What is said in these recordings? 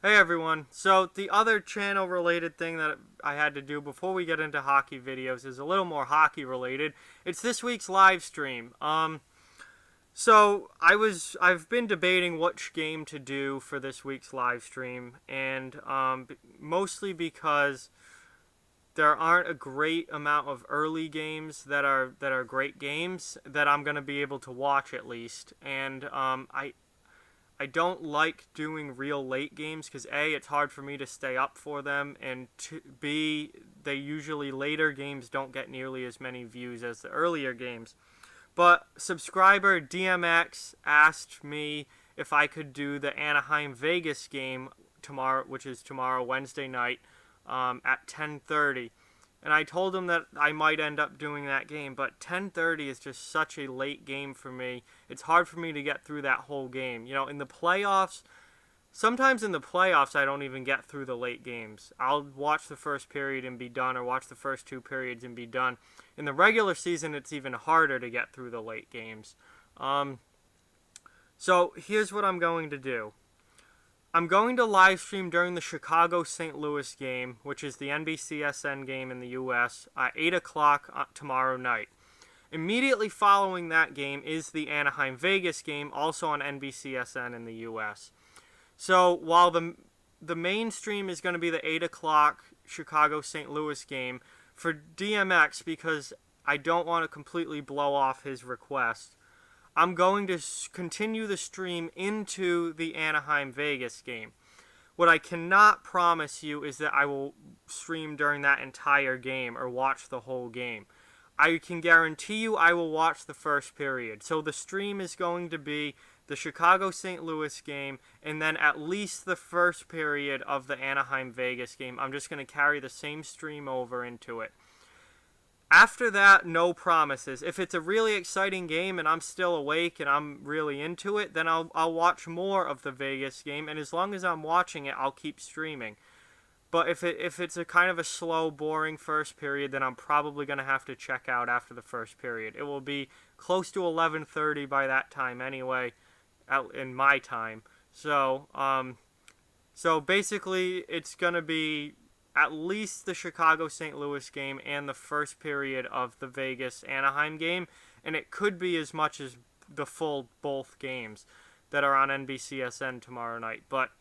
Hey everyone. So the other channel related thing that I had to do before we get into hockey videos is a little more hockey related. It's this week's live stream. I've been debating which game to do for this week's live stream, and mostly because there aren't a great amount of early games that are great games that I'm gonna be able to watch at least, and I don't like doing real late games because A, it's hard for me to stay up for them, and B, they usually later games don't get nearly as many views as the earlier games. But subscriber DMX asked me if I could do the Anaheim Vegas game tomorrow, which is tomorrow Wednesday night at 10:30. And I told him that I might end up doing that game, but 10:30 is just such a late game for me. It's hard for me to get through that whole game. In the playoffs, sometimes in the playoffs I don't even get through the late games. I'll watch the first period and be done, or watch the first two periods and be done. In the regular season, it's even harder to get through the late games. So here's what I'm going to do. I'm going to live stream during the Chicago-St. Louis game, which is the NBCSN game in the U.S., at 8 o'clock tomorrow night. Immediately following that game is the Anaheim-Vegas game, also on NBCSN in the U.S. So while the main stream is going to be the 8 o'clock Chicago-St. Louis game, for DMX, because I don't want to completely blow off his request, I'm going to continue the stream into the Anaheim-Vegas game. What I cannot promise you is that I will stream during that entire game or watch the whole game. I can guarantee you I will watch the first period. So the stream is going to be the Chicago-St. Louis game and then at least the first period of the Anaheim-Vegas game. I'm just going to carry the same stream over into it. After that, no promises. If it's a really exciting game and I'm still awake and I'm really into it, then I'll watch more of the Vegas game, and as long as I'm watching it, I'll keep streaming. But if it's a kind of a slow, boring first period, then I'm probably going to have to check out after the first period. It will be close to 11:30 by that time anyway, in my time. So basically, it's going to be at least the Chicago-St. Louis game and the first period of the Vegas-Anaheim game, and it could be as much as the full both games that are on NBCSN tomorrow night. But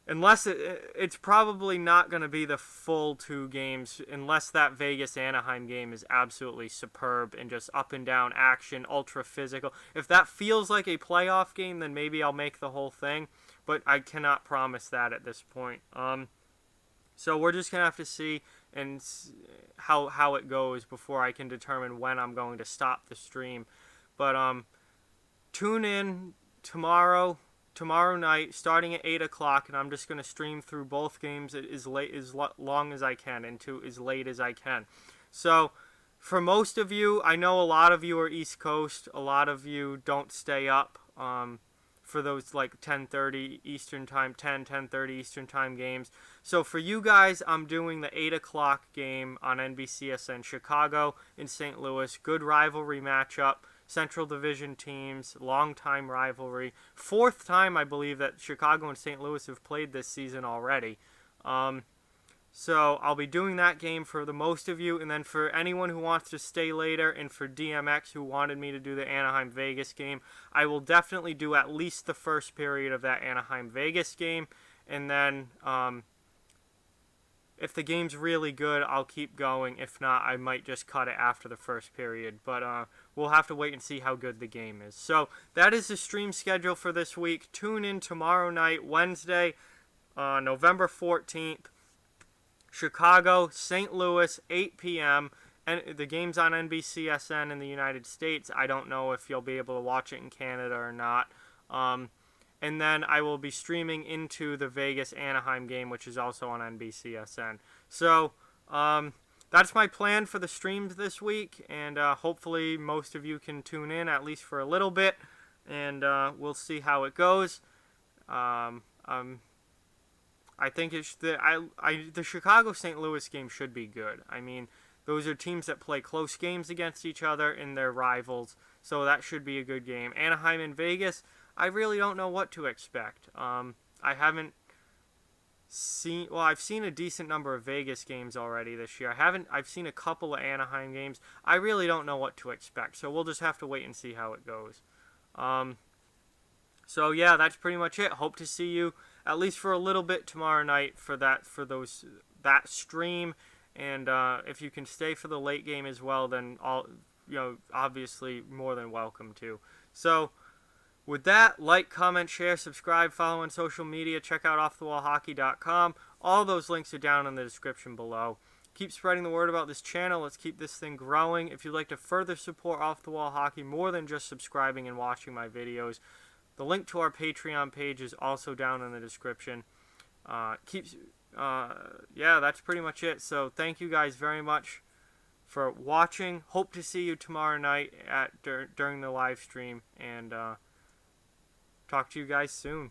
unless it's probably not going to be the full two games, unless that Vegas-Anaheim game is absolutely superb and just up and down action, ultra physical. If that feels like a playoff game, then maybe I'll make the whole thing, but I cannot promise that at this point. So we're just going to have to see and how it goes before I can determine when I'm going to stop the stream. But tune in tomorrow night starting at 8 o'clock, and I'm just going to stream through both games as long as I can and to as late as I can. So for most of you, I know a lot of you are East Coast. A lot of you don't stay up for those like 10:30 Eastern time, 10:30 Eastern time games. So for you guys, I'm doing the 8 o'clock game on NBCSN, Chicago and St. Louis. Good rivalry matchup. Central Division teams, long-time rivalry. Fourth time, I believe, that Chicago and St. Louis have played this season already. So I'll be doing that game for the most of you, and then for anyone who wants to stay later, and for DMX who wanted me to do the Anaheim-Vegas game, I will definitely do at least the first period of that Anaheim-Vegas game, and then if the game's really good, I'll keep going. If not, I might just cut it after the first period, but we'll have to wait and see how good the game is. So that is the stream schedule for this week. Tune in tomorrow night, Wednesday, November 14th. Chicago, St. Louis, 8 p.m. And the game's on NBCSN in the United States. I don't know if you'll be able to watch it in Canada or not. And then I will be streaming into the Vegas-Anaheim game, which is also on NBCSN. So that's my plan for the streams this week, and hopefully most of you can tune in at least for a little bit, and we'll see how it goes. I think the Chicago-St. Louis game should be good. I mean, those are teams that play close games against each other and they're rivals, so that should be a good game. Anaheim and Vegas, I really don't know what to expect. I haven't I've seen a decent number of Vegas games already this year. I've seen a couple of Anaheim games. I really don't know what to expect, so we'll just have to wait and see how it goes. Um, so yeah, that's pretty much it. Hope to see you at least for a little bit tomorrow night for that stream, and if you can stay for the late game as well, then obviously more than welcome to. So with that, like, comment, share, subscribe, follow on social media, check out offthewallhockey.com. All those links are down in the description below. Keep spreading the word about this channel. Let's keep this thing growing. If you'd like to further support Off the Wall Hockey more than just subscribing and watching my videos, the link to our Patreon page is also down in the description. Yeah, that's pretty much it. So thank you guys very much for watching. Hope to see you tomorrow night during the live stream, and talk to you guys soon.